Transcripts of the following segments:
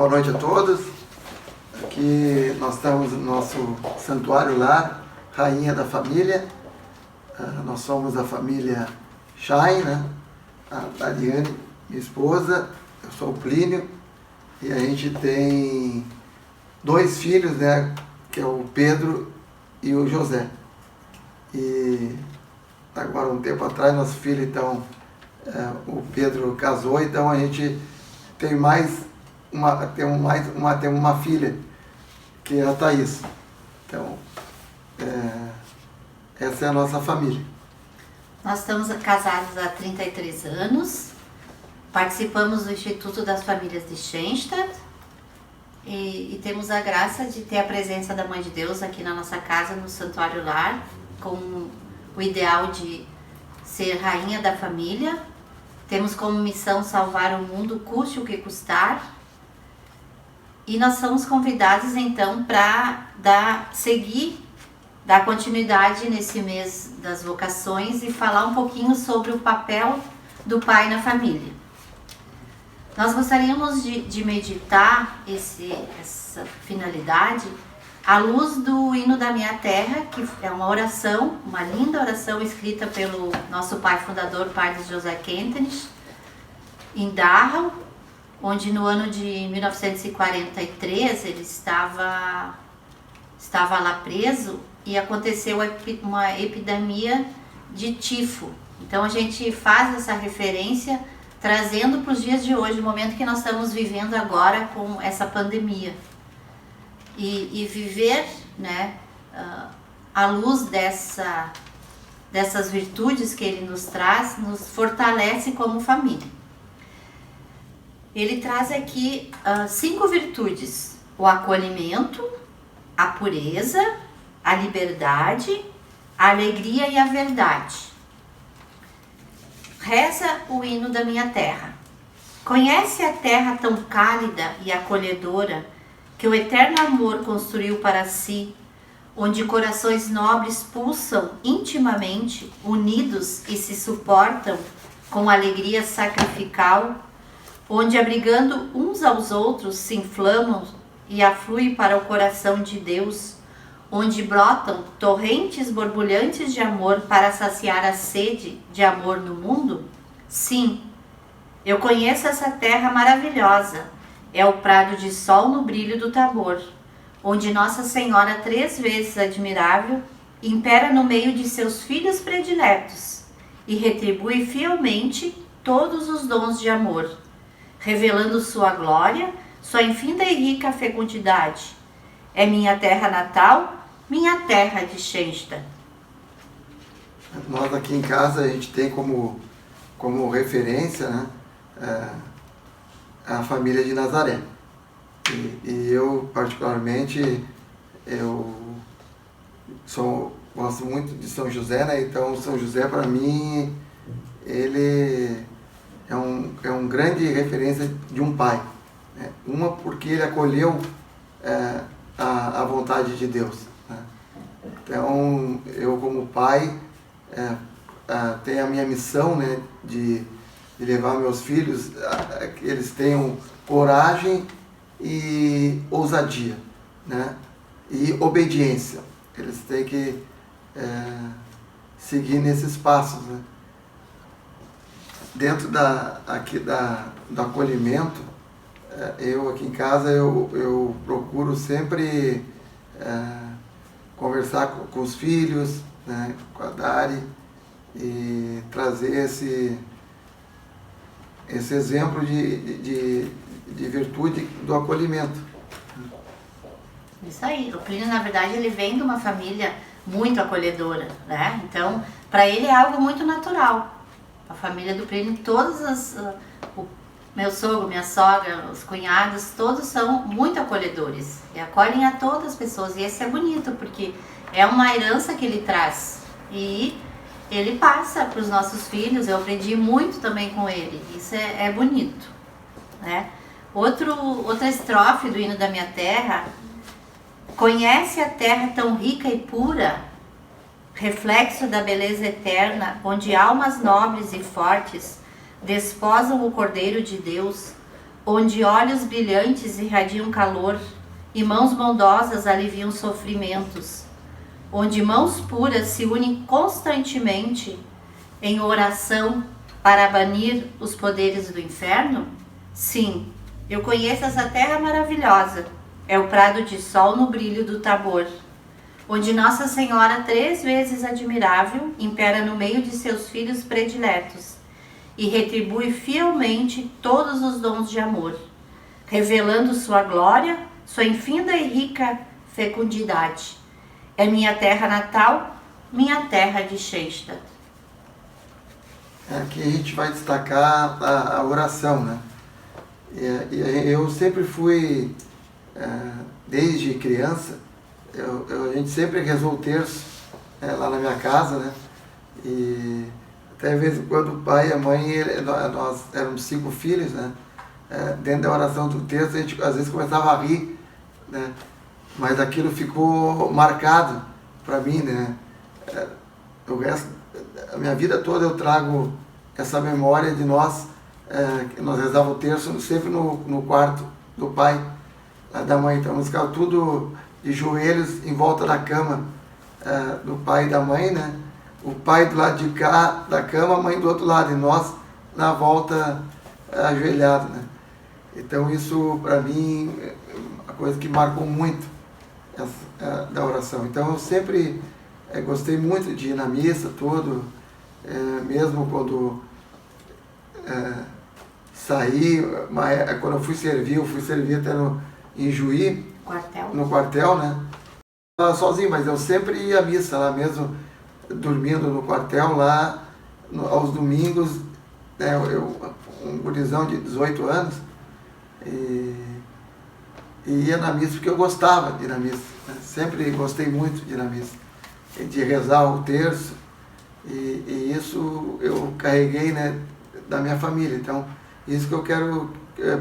Boa noite a todos. Aqui nós estamos no nosso santuário lar, Rainha da Família. Nós somos a família Chay, né? A Dariane, minha esposa, eu sou o Plínio, e a gente tem 2 filhos, né? Que é o Pedro e o José. E agora, um tempo atrás, nosso filho, então, o Pedro casou, então a gente tem uma filha, que é a Thaís. Então, essa é a nossa família. Nós estamos casados há 33 anos, participamos do Instituto das Famílias de Schenstadt e temos a graça de ter a presença da Mãe de Deus aqui na nossa casa, no Santuário Lar, com o ideal de ser rainha da família. Temos como missão salvar o mundo, custe o que custar. E nós somos convidados então para dar continuidade nesse mês das vocações e falar um pouquinho sobre o papel do pai na família. Nós gostaríamos de meditar essa finalidade à luz do Hino da Minha Terra, que é uma oração, uma linda oração escrita pelo nosso pai fundador, Padre José Kentenich, em Dachau, onde no ano de 1943 ele estava lá preso e aconteceu uma epidemia de tifo. Então a gente faz essa referência trazendo para os dias de hoje, o momento que nós estamos vivendo agora com essa pandemia. E viver, né, à luz dessas virtudes que ele nos traz, nos fortalece como família. Ele traz aqui 5 virtudes: o acolhimento, a pureza, a liberdade, a alegria e a verdade. Reza o Hino da Minha Terra. Conhece a terra tão cálida e acolhedora que o eterno amor construiu para si, onde corações nobres pulsam intimamente, unidos e se suportam com alegria sacrificial, onde abrigando uns aos outros se inflamam e afluem para o coração de Deus, onde brotam torrentes borbulhantes de amor para saciar a sede de amor no mundo? Sim, eu conheço essa terra maravilhosa. É o prado de sol no brilho do Tabor, onde Nossa Senhora 3 vezes admirável impera no meio de seus filhos prediletos e retribui fielmente todos os dons de amor, revelando sua glória, sua infinda e rica fecundidade. É minha terra natal, minha terra de Schenstadt. Nós aqui em casa a gente tem como referência, né, a família de Nazaré. E eu, particularmente, gosto muito de São José, né? Então São José, para mim, ele é um grande referência de um pai, né? Uma, porque ele acolheu a vontade de Deus, né? Então eu, como pai, tenho a minha missão, né, de levar meus filhos a que eles tenham coragem e ousadia, né, e obediência. Eles têm que seguir nesses passos, né. Dentro do acolhimento, eu aqui em casa eu procuro sempre conversar com os filhos, né, com a Dari, e trazer esse exemplo de virtude do acolhimento. Isso aí. O Plínio, na verdade, ele vem de uma família muito acolhedora, né? Então, para ele é algo muito natural. A família do Plínio, o meu sogro, minha sogra, os cunhados, todos são muito acolhedores e acolhem a todas as pessoas. E isso é bonito, porque é uma herança que ele traz. E ele passa para os nossos filhos. Eu aprendi muito também com ele. Isso é bonito, né? Outra estrofe do Hino da Minha Terra: conhece a terra tão rica e pura, reflexo da beleza eterna, onde almas nobres e fortes desposam o Cordeiro de Deus, onde olhos brilhantes irradiam calor e mãos bondosas aliviam sofrimentos, onde mãos puras se unem constantemente em oração para banir os poderes do inferno? Sim, eu conheço essa terra maravilhosa. É o prado de sol no brilho do Tabor, onde Nossa Senhora, 3 vezes admirável, impera no meio de seus filhos prediletos e retribui fielmente todos os dons de amor, revelando sua glória, sua infinda e rica fecundidade. É minha terra natal, minha terra de Sexta. Aqui a gente vai destacar a oração, né? Eu sempre fui, desde criança, a gente sempre rezou o terço lá na minha casa, né? E até de vez em quando o pai e a mãe, nós éramos 5 filhos, né? Dentro da oração do terço a gente às vezes começava a rir, né? Mas aquilo ficou marcado para mim, né? O resto, a minha vida toda eu trago essa memória de nós rezávamos o terço sempre no quarto do pai, da mãe. Então nós ficávamos tudo de joelhos em volta da cama do pai e da mãe, né? O pai do lado de cá da cama, a mãe do outro lado, e nós na volta ajoelhados, né? Então isso para mim é uma coisa que marcou muito da oração. Então eu sempre gostei muito de ir na missa, tudo, mesmo quando saí, quando eu fui servir até em Juí, no quartel, né? Sozinho, mas eu sempre ia à missa lá mesmo, dormindo no quartel lá, aos domingos, né? Um gurizão de 18 anos, e ia na missa porque eu gostava de ir na missa, né? Sempre gostei muito de ir na missa, de rezar o terço, e isso eu carreguei, né, da minha família. Então isso que eu quero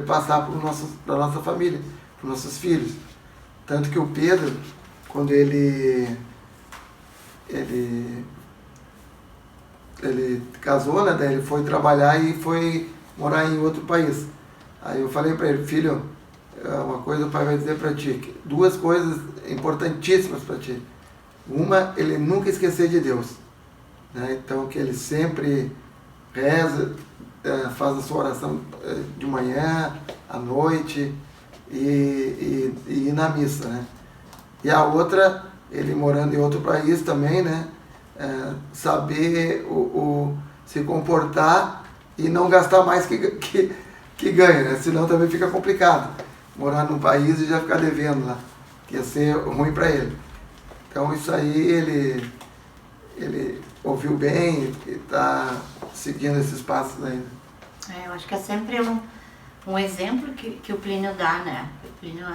passar para a nossa família, para os nossos filhos. Tanto que o Pedro, quando ele casou, né, daí ele foi trabalhar e foi morar em outro país. Aí eu falei para ele: filho, uma coisa o pai vai dizer para ti, 2 coisas importantíssimas para ti. Uma, ele nunca esquecer de Deus, né? Então que ele sempre reza, faz a sua oração de manhã, à noite, e ir na missa, né? E a outra, ele morando em outro país também, né? Saber se comportar e não gastar mais que ganha, né? Senão também fica complicado morar num país e já ficar devendo lá, que ia ser ruim para ele. Então isso aí ele ouviu bem e está seguindo esses passos ainda. Eu acho que é sempre um exemplo que o Plínio dá, né? O Plínio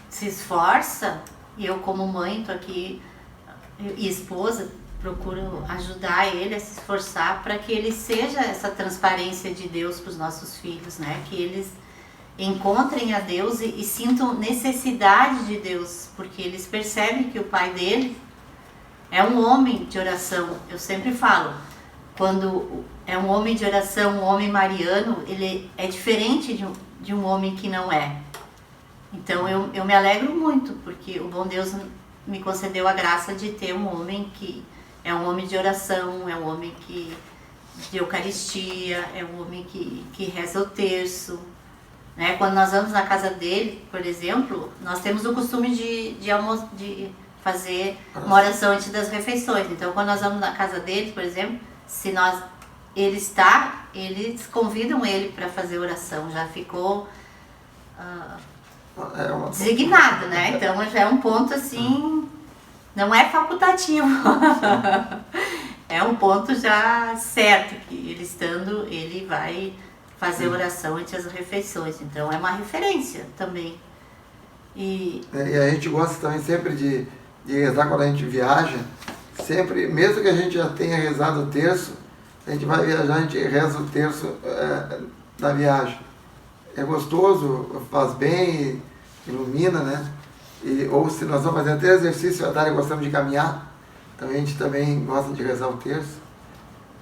se esforça, e eu como mãe estou aqui, e esposa, procuro ajudar ele a se esforçar para que ele seja essa transparência de Deus para os nossos filhos, né? Que eles encontrem a Deus e sintam necessidade de Deus, porque eles percebem que o pai dele é um homem de oração. Eu sempre falo, quando é um homem de oração, um homem mariano, ele é diferente de um homem que não é. Então eu me alegro muito, porque o bom Deus me concedeu a graça de ter um homem que é um homem de oração, é um homem de Eucaristia, é um homem que reza o terço, né? Quando nós vamos na casa dele, por exemplo, nós temos o costume de fazer uma oração antes das refeições. Então quando nós vamos na casa dele, por exemplo, se eles convidam ele para fazer oração, já ficou designado, né? Então já é um ponto assim, não é facultativo, é um ponto já certo, que ele estando, ele vai fazer oração antes das refeições. Então é uma referência também. E a gente gosta também sempre de rezar quando a gente viaja, sempre, mesmo que a gente já tenha rezado o terço, a gente vai viajar, a gente reza o terço na viagem. É gostoso, faz bem, ilumina, né? Ou se nós vamos fazer até exercício à tarde, gostamos de caminhar, então a gente também gosta de rezar o terço.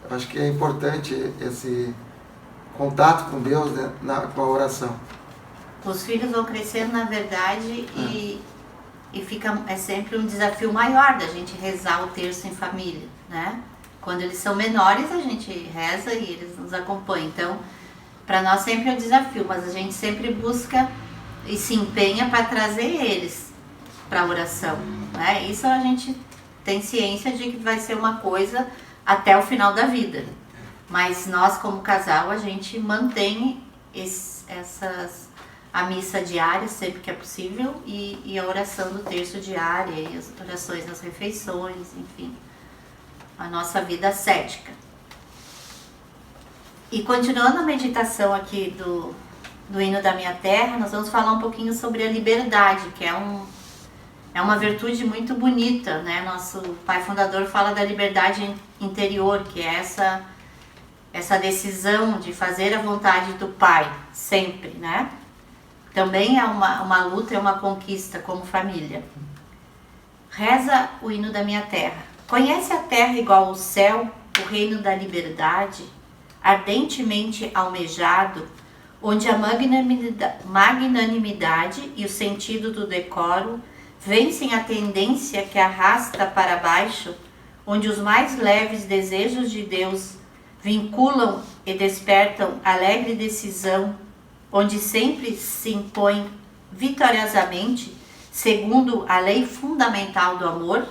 Eu acho que é importante esse contato com Deus, né, com a oração. Os filhos vão crescendo, na verdade, e fica, é sempre um desafio maior da gente rezar o terço em família, né? Quando eles são menores, a gente reza e eles nos acompanham. Então, para nós sempre é um desafio, mas a gente sempre busca e se empenha para trazer eles para a oração, né? Isso a gente tem ciência de que vai ser uma coisa até o final da vida. Mas nós, como casal, a gente mantém a missa diária sempre que é possível e a oração do terço diária e as orações nas refeições, enfim, a nossa vida ascética. E continuando a meditação aqui do hino da minha terra, nós vamos falar um pouquinho sobre a liberdade, que é uma virtude muito bonita, né? Nosso pai fundador fala da liberdade interior, que é essa decisão de fazer a vontade do Pai, sempre, né? Também é uma luta, é uma conquista como família. Reza o hino da minha terra. Conhece a terra igual ao céu, o reino da liberdade, ardentemente almejado, onde a magnanimidade e o sentido do decoro vencem a tendência que arrasta para baixo, onde os mais leves desejos de Deus vinculam e despertam alegre decisão, onde sempre se impõe vitoriosamente, segundo a lei fundamental do amor?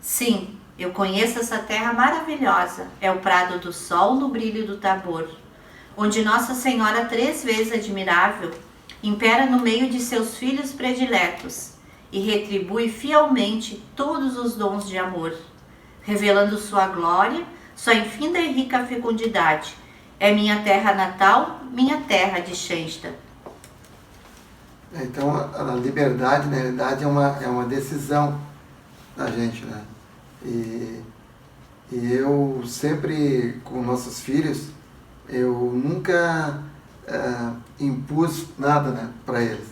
Sim, eu conheço essa terra maravilhosa, é o prado do sol no brilho do Tabor, onde Nossa Senhora, 3 vezes admirável, impera no meio de seus filhos prediletos e retribui fielmente todos os dons de amor, revelando sua glória, sua infinda e rica fecundidade. É minha terra natal, minha terra de Xensta. Então, a liberdade, na realidade, é uma decisão da gente, né? E eu sempre, com nossos filhos, eu nunca impus nada, né, para eles.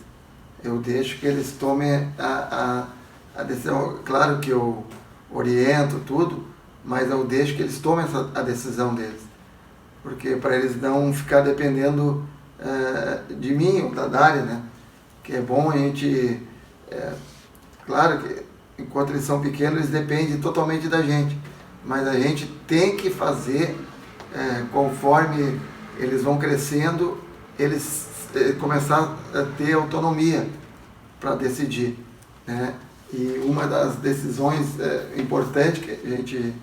Eu deixo que eles tomem a decisão. Claro que eu oriento tudo, mas eu deixo que eles tomem a decisão deles. Porque para eles não ficar dependendo de mim ou da Dália, né? Que é bom a gente... claro que enquanto eles são pequenos, eles dependem totalmente da gente. Mas a gente tem que fazer, conforme eles vão crescendo, eles começar a ter autonomia para decidir, né? E uma das decisões importantes que a gente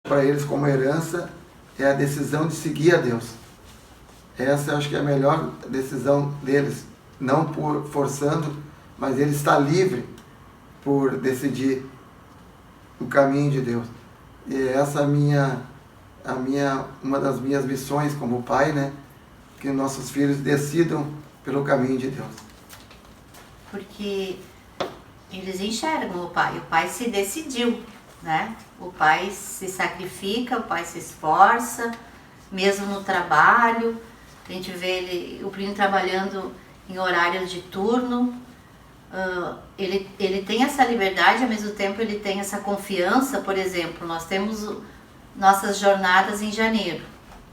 para eles como herança é a decisão de seguir a Deus. Essa eu acho que é a melhor decisão deles, não por forçando, mas ele está livre por decidir o caminho de Deus. E essa uma das minhas missões como pai, né? Que nossos filhos decidam pelo caminho de Deus. Porque eles enxergam o pai se decidiu, né? O pai se sacrifica, o pai se esforça, mesmo no trabalho. A gente vê o Plínio trabalhando em horários de turno. Ele tem essa liberdade, ao mesmo tempo ele tem essa confiança. Por exemplo, nós temos nossas jornadas em janeiro.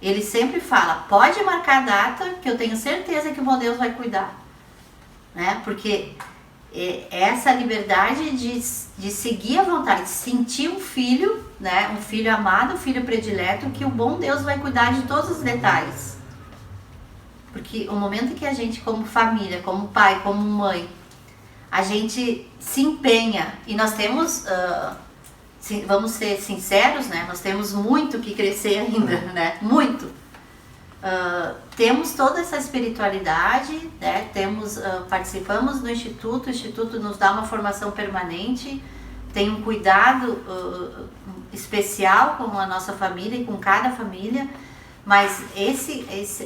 Ele sempre fala, pode marcar a data que eu tenho certeza que o bom Deus vai cuidar, né? Porque essa liberdade de seguir a vontade, de sentir um filho, né? Um filho amado, um filho predileto, que o bom Deus vai cuidar de todos os detalhes. Porque o momento que a gente, como família, como pai, como mãe, a gente se empenha, e nós temos, vamos ser sinceros, né? Nós temos muito que crescer ainda, né? Muito. Temos toda essa espiritualidade, né? Participamos do Instituto, o Instituto nos dá uma formação permanente, tem um cuidado especial com a nossa família e com cada família, mas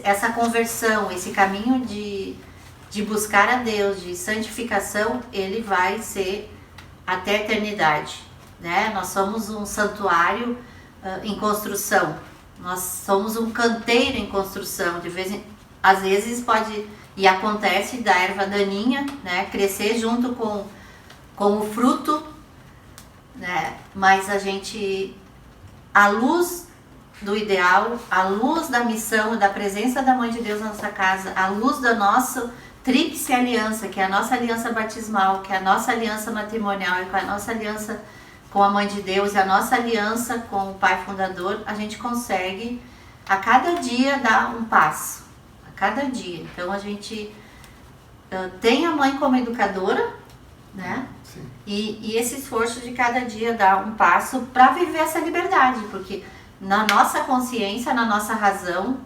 essa conversão, esse caminho de buscar a Deus, de santificação, ele vai ser até a eternidade, né? Nós somos um santuário em construção, nós somos um canteiro em construção. Às vezes pode, e acontece, da erva daninha, né, crescer junto com o fruto, né? Mas a luz do ideal, à luz da missão e da presença da Mãe de Deus na nossa casa, à luz da nossa tríplice aliança, que é a nossa aliança batismal, que é a nossa aliança matrimonial, que é a nossa aliança com a Mãe de Deus e a nossa aliança com o Pai Fundador, a gente consegue a cada dia dar um passo, a cada dia. Então a gente tem a mãe como educadora, né? Sim. E esse esforço de cada dia dar um passo para viver essa liberdade, porque na nossa consciência, na nossa razão,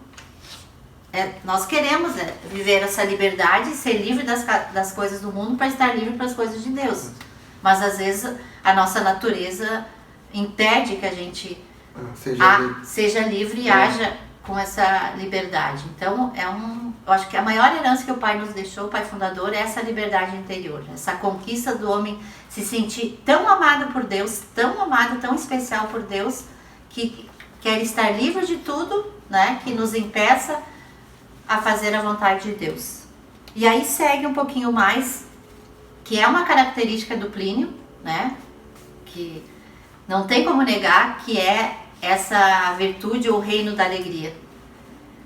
nós queremos viver essa liberdade, ser livre das coisas do mundo para estar livre para as coisas de Deus. Mas às vezes a nossa natureza impede que a gente seja livre e haja com essa liberdade. Então, eu acho que a maior herança que o Pai nos deixou, o Pai Fundador, é essa liberdade interior, essa conquista do homem se sentir tão amado por Deus, tão amado, tão especial por Deus, que quer estar livre de tudo, né, que nos impeça a fazer a vontade de Deus. E aí segue um pouquinho mais, que é uma característica do Plínio, né, que não tem como negar, que é essa virtude ou reino da alegria.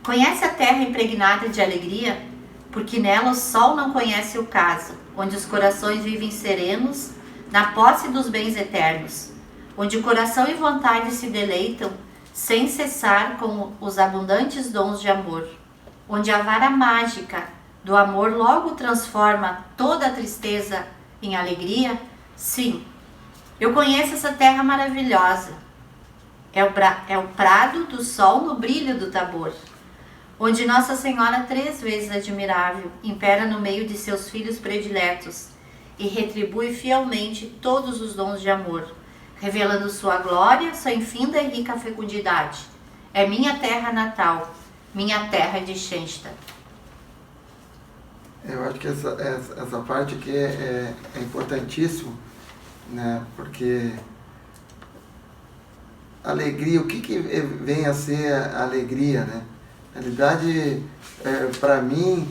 Conhece a terra impregnada de alegria, porque nela o sol não conhece o caso, onde os corações vivem serenos na posse dos bens eternos, onde o coração e vontade se deleitam sem cessar com os abundantes dons de amor, onde a vara mágica do amor logo transforma toda a tristeza em alegria. Sim, eu conheço essa terra maravilhosa. É o prado do sol no brilho do Tabor, onde Nossa Senhora, 3 vezes admirável, impera no meio de seus filhos prediletos e retribui fielmente todos os dons de amor, revelando sua glória, sua infinda e rica fecundidade. É minha terra natal, minha terra de Schenstatt. Eu acho que essa parte aqui é importantíssimo, né? Porque alegria, o que vem a ser a alegria, né? Na realidade, para mim,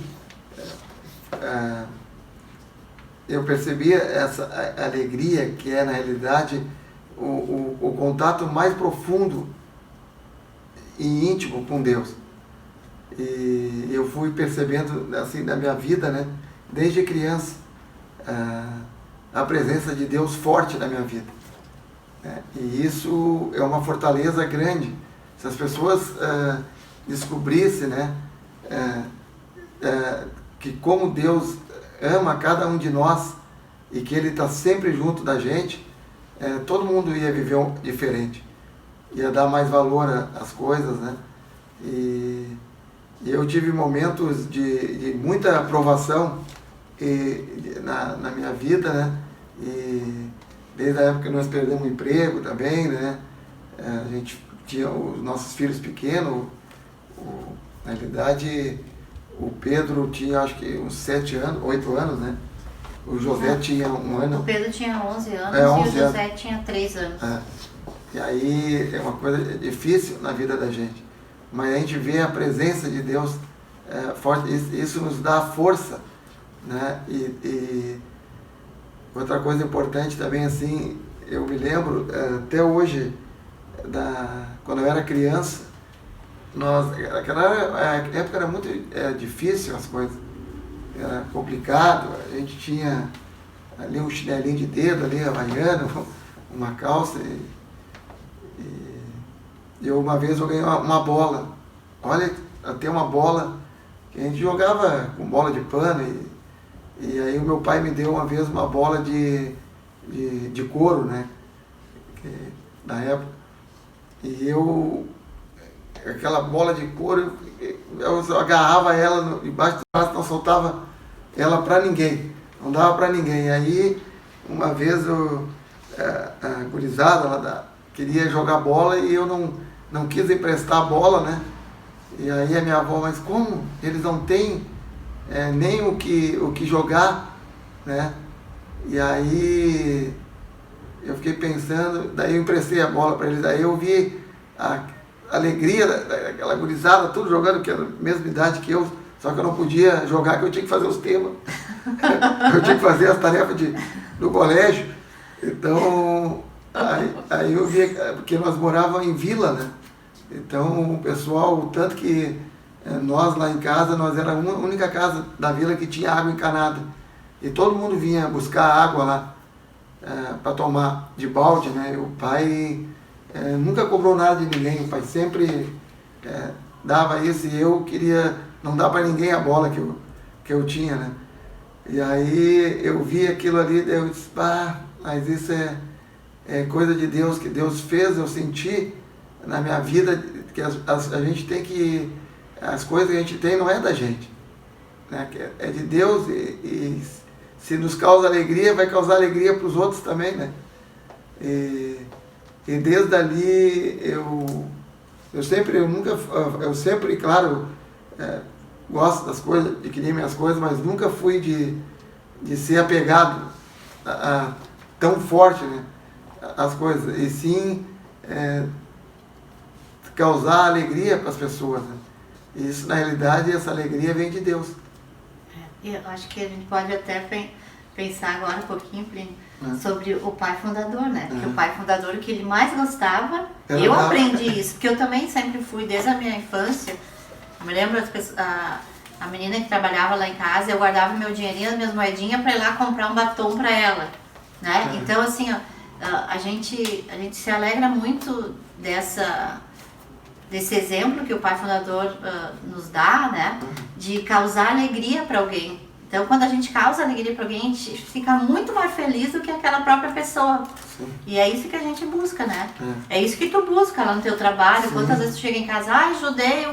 eu percebi essa alegria que é, na realidade, o contato mais profundo e íntimo com Deus. E eu fui percebendo, assim, na minha vida, né, desde criança, a presença de Deus forte na minha vida. E isso é uma fortaleza grande. Se as pessoas descobrissem, né, que como Deus ama cada um de nós e que Ele está sempre junto da gente, todo mundo ia viver diferente, ia dar mais valor às coisas, né? E eu tive momentos de muita aprovação na minha vida, né? E desde a época que nós perdemos o emprego também, né? A gente tinha os nossos filhos pequenos. Na realidade, o Pedro tinha, acho que uns 7 anos, 8 anos, né? O José tinha 1 ano. O Pedro tinha 11 anos 11 e o José tinha 3 anos. E aí é uma coisa difícil na vida da gente. Mas a gente vê a presença de Deus forte, isso nos dá força, né? E outra coisa importante também, assim, eu me lembro até hoje, quando eu era criança, aquela época era muito difícil as coisas, era complicado, a gente tinha ali um chinelinho de dedo, ali, havaiano, uma calça, e eu uma vez joguei uma bola, olha, até uma bola, que a gente jogava com bola de pano, e aí o meu pai me deu uma vez uma bola de couro, né, na época, e aquela bola de couro, eu agarrava ela embaixo do braço, não soltava ela para ninguém, não dava para ninguém. E aí, uma vez a gurizada ela queria jogar bola e eu não quis emprestar a bola, né? E aí a minha avó, mas como? Eles não têm nem o que jogar, né? E aí eu fiquei pensando, daí eu emprestei a bola para eles, daí eu vi a alegria daquela gurizada, tudo jogando, que era a mesma idade que eu, só que eu não podia jogar, que eu tinha que fazer os temas. Eu tinha que fazer as tarefas do colégio. Então, aí eu vi, porque nós morávamos em vila, né? Então o pessoal, o tanto que nós lá em casa, nós era a única casa da vila que tinha água encanada. E todo mundo vinha buscar água lá para tomar de balde, né? O pai nunca cobrou nada de ninguém, o pai sempre dava isso, e eu queria não dar para ninguém a bola que eu tinha, né? E aí eu vi aquilo ali, eu disse, mas isso é coisa de Deus, que Deus fez, eu senti na minha vida, que a gente tem que, as coisas que a gente tem não é da gente, né? É de Deus, e se nos causa alegria, vai causar alegria para os outros também, né? E desde ali eu sempre, claro, gosto das coisas, de querer minhas coisas, mas nunca fui de ser apegado tão forte, né, às coisas, e sim causar alegria para as pessoas, né? E isso, na realidade, essa alegria vem de Deus. Eu acho que a gente pode até pensar agora um pouquinho, Plínio, sobre o pai fundador, né? Porque o pai fundador, o que ele mais gostava, eu aprendi isso, porque eu também sempre fui, desde a minha infância. Eu me lembro a menina que trabalhava lá em casa, eu guardava meu dinheirinho, as minhas moedinhas para ir lá comprar um batom para ela, né? Então, assim, ó, a gente se alegra muito desse exemplo que o pai fundador nos dá, né? De causar alegria para alguém. Então, quando a gente causa alegria para alguém, a gente fica muito mais feliz do que aquela própria pessoa. Sim. E é isso que a gente busca, né? É isso que tu busca lá no teu trabalho. Sim. Quantas vezes tu chega em casa, ajudei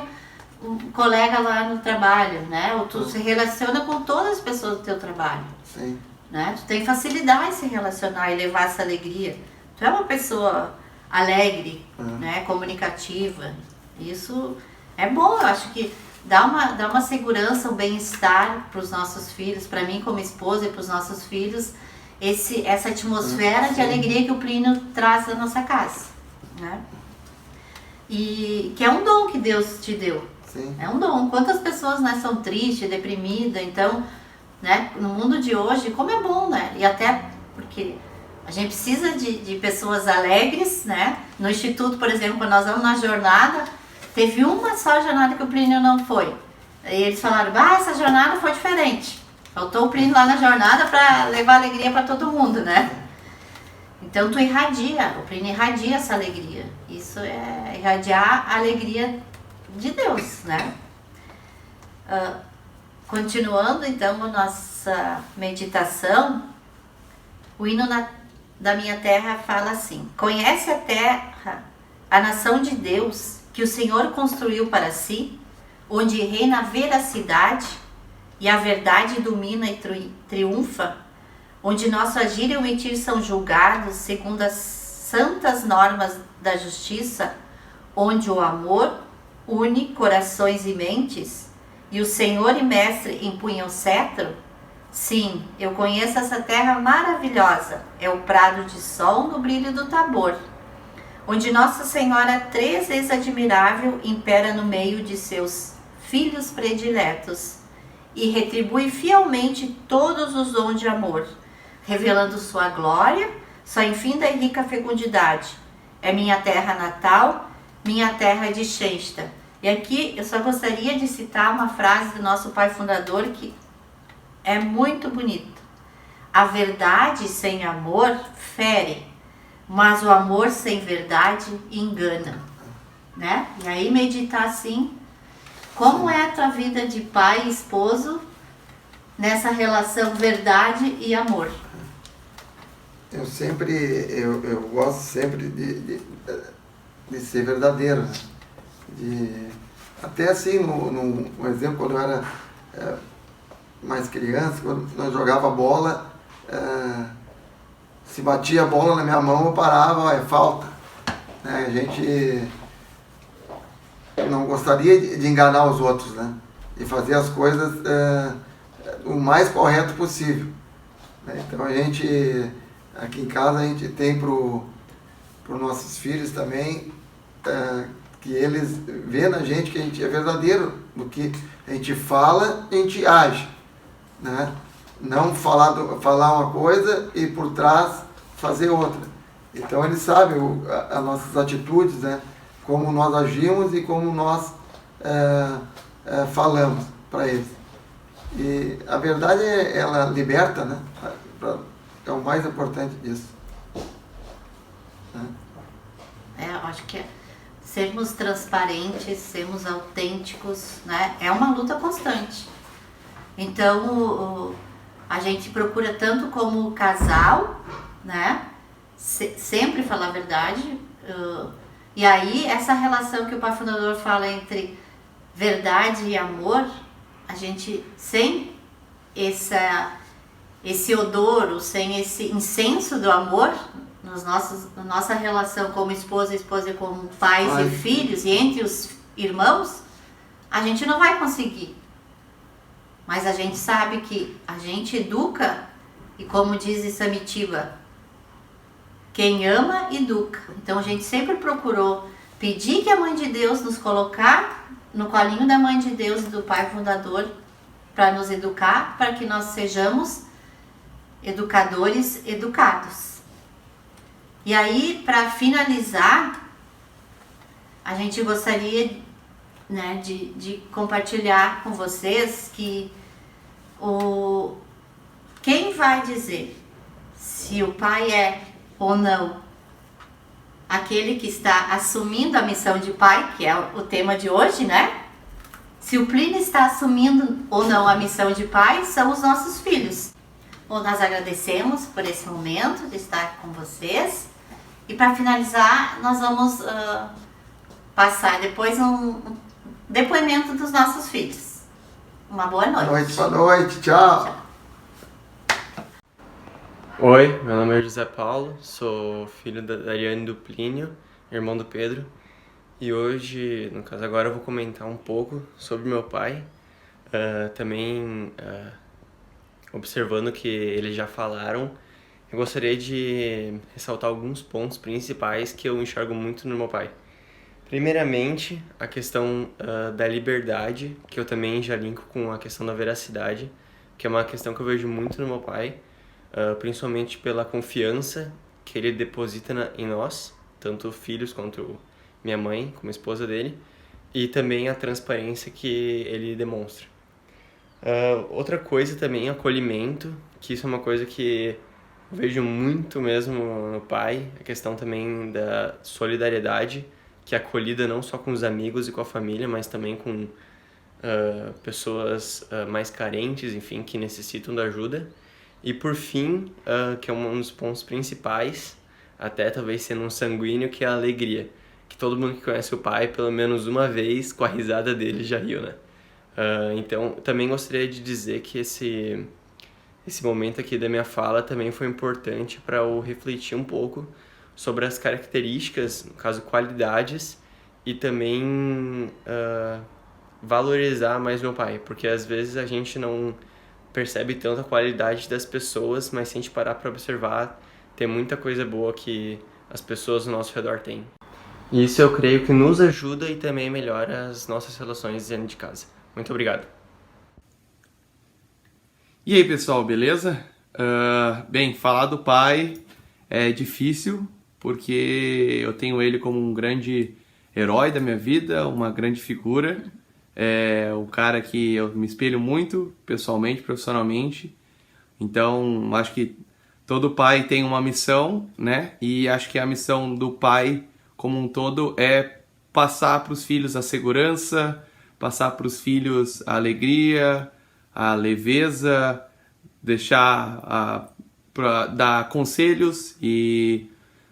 um colega lá no trabalho, né? Ou tu se relaciona com todas as pessoas do teu trabalho. Sim. Né? Tu tem facilidade de se relacionar e levar essa alegria. Tu é uma pessoa alegre, né? Comunicativa. Isso é bom, eu acho que dá uma segurança, um bem-estar para os nossos filhos, para mim como esposa e para os nossos filhos, essa atmosfera de alegria que o Plínio traz da nossa casa, né? E que é um dom que Deus te deu. Sim. É um dom. Quantas pessoas, né, são tristes, deprimidas, então, né, no mundo de hoje, como é bom, né? E até porque a gente precisa de pessoas alegres, né? No instituto, por exemplo, quando nós vamos na jornada, teve uma só jornada que o Plínio não foi. E eles falaram, essa jornada foi diferente. Faltou o Plínio lá na jornada para levar alegria para todo mundo, né? Então tu irradia, o Plínio irradia essa alegria. Isso é irradiar a alegria de Deus, né? Continuando então a nossa meditação, o hino da minha terra fala assim: conhece a terra, a nação de Deus, que o Senhor construiu para si, onde reina a veracidade e a verdade domina e triunfa, onde nosso agir e omitir são julgados segundo as santas normas da justiça, onde o amor une corações e mentes, e o Senhor e Mestre empunham o cetro. Sim, eu conheço essa terra maravilhosa, é o prado de sol no brilho do Tabor, onde Nossa Senhora, 3 vezes admirável, impera no meio de seus filhos prediletos e retribui fielmente todos os dons de amor, revelando sua glória, sua infinda e rica fecundidade. É minha terra natal, minha terra de Xesta. E aqui eu só gostaria de citar uma frase do nosso pai fundador que é muito bonita. A verdade sem amor fere, mas o amor sem verdade engana, né? E aí meditar assim, como é a tua vida de pai e esposo nessa relação verdade e amor? Eu gosto sempre de ser verdadeiro, né? Até assim, no exemplo, quando eu era mais criança, quando nós jogava bola, se batia a bola na minha mão, eu parava, é falta, né? A gente não gostaria de enganar os outros, né? De fazer as coisas o mais correto possível, né? Então a gente, aqui em casa, a gente tem para os nossos filhos também, que eles vêem na gente que a gente é verdadeiro, do que a gente fala, a gente age, né? Não falar uma coisa e por trás fazer outra. Então eles sabem as nossas atitudes, né? como nós agimos e como nós falamos para eles. E a verdade, ela liberta, né? É o mais importante disso. Eu acho que sermos transparentes, sermos autênticos, né? É uma luta constante. Então, a gente procura tanto como casal, né? Sempre falar a verdade. E aí, essa relação que o Pai Fundador fala entre verdade e amor, a gente, sem esse odor, ou sem esse incenso do amor, na nossa relação como esposa e como pais e filhos, e entre os irmãos, a gente não vai conseguir. Mas a gente sabe que a gente educa, e como diz Samitiba, quem ama, educa. Então a gente sempre procurou pedir que a Mãe de Deus nos colocar no colinho da Mãe de Deus e do Pai Fundador para nos educar, para que nós sejamos educadores educados. E aí, para finalizar, a gente gostaria, né, de compartilhar com vocês que quem vai dizer se o pai é ou não aquele que está assumindo a missão de pai, que é o tema de hoje, né? Se o Plínio está assumindo ou não a missão de pai, são os nossos filhos. Bom, nós agradecemos por esse momento de estar com vocês. E para finalizar, nós vamos passar depois um depoimento dos nossos filhos. Uma boa noite. Boa noite, tchau. Oi, meu nome é José Paulo, sou filho da Ariane e do Plínio, irmão do Pedro. E hoje, no caso agora, eu vou comentar um pouco sobre meu pai. Também observando que eles já falaram, eu gostaria de ressaltar alguns pontos principais que eu enxergo muito no meu pai. Primeiramente, a questão da liberdade, que eu também já linko com a questão da veracidade, que é uma questão que eu vejo muito no meu pai, principalmente pela confiança que ele deposita em nós, tanto filhos quanto minha mãe, como esposa dele, e também a transparência que ele demonstra. Outra coisa também, acolhimento, que isso é uma coisa que eu vejo muito mesmo no pai, a questão também da solidariedade, que é acolhida não só com os amigos e com a família, mas também com pessoas mais carentes, enfim, que necessitam da ajuda. E por fim, que é um dos pontos principais, até talvez sendo um sanguíneo, que é a alegria. Que todo mundo que conhece o pai, pelo menos uma vez, com a risada dele, já riu, né? Então, também gostaria de dizer que esse momento aqui da minha fala também foi importante para eu refletir um pouco sobre as características, no caso, qualidades, e também valorizar mais meu pai, porque às vezes a gente não percebe tanto a qualidade das pessoas, mas se a gente parar para observar, tem muita coisa boa que as pessoas ao nosso redor têm. E isso eu creio que nos ajuda e também melhora as nossas relações dentro de casa. Muito obrigado. E aí, pessoal, beleza? Bem, falar do pai é difícil, porque eu tenho ele como um grande herói da minha vida, uma grande figura. É um cara que eu me espelho muito, pessoalmente, profissionalmente. Então, acho que todo pai tem uma missão, né? E acho que a missão do pai, como um todo, é passar para os filhos a segurança, passar para os filhos a alegria, a leveza, dar conselhos. E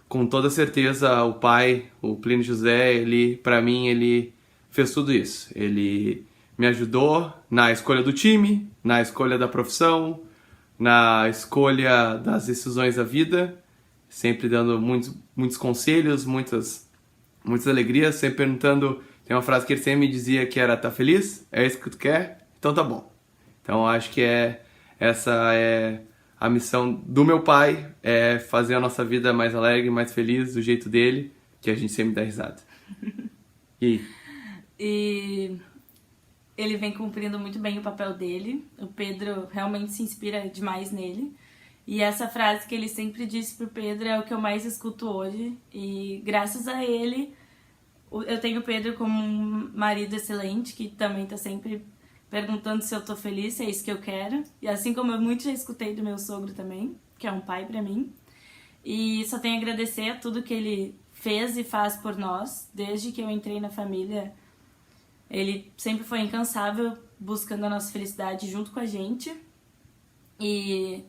com toda certeza o pai, o Plínio José, para mim, ele fez tudo isso. Ele me ajudou na escolha do time, na escolha da profissão, na escolha das decisões da vida, sempre dando muitos conselhos, muitas alegrias, sempre perguntando. Tem uma frase que ele sempre me dizia que era: tá feliz? É isso que tu quer? Então tá bom. Então acho que essa é a missão do meu pai, é fazer a nossa vida mais alegre, mais feliz, do jeito dele, que a gente sempre dá risada. E aí? E ele vem cumprindo muito bem o papel dele. O Pedro realmente se inspira demais nele. E essa frase que ele sempre disse pro Pedro é o que eu mais escuto hoje. E graças a ele, Eu tenho o Pedro como um marido excelente, que também tá sempre perguntando se eu tô feliz, se é isso que eu quero. E assim como eu muito já escutei do meu sogro também, que é um pai pra mim. E só tenho a agradecer a tudo que ele fez e faz por nós, desde que eu entrei na família. Ele sempre foi incansável buscando a nossa felicidade junto com a gente. E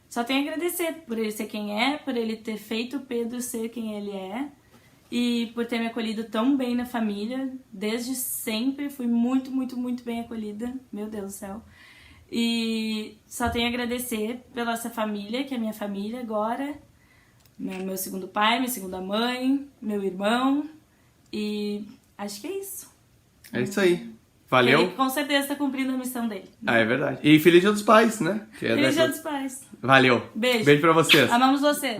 só tenho a agradecer por ele ser quem é, por ele ter feito o Pedro ser quem ele é e por ter me acolhido tão bem na família. Desde sempre fui muito, muito, muito bem acolhida. Meu Deus do céu. E só tenho a agradecer pela essa família, que é minha família agora. Meu segundo pai, minha segunda mãe, meu irmão. E acho que é isso. É isso aí. Valeu. Ele com certeza está cumprindo a missão dele. Ah, é verdade. E Feliz Dia dos Pais, né? Que é Feliz dessa- Dia dos Pais. Valeu. Beijo. Beijo pra vocês. Amamos vocês.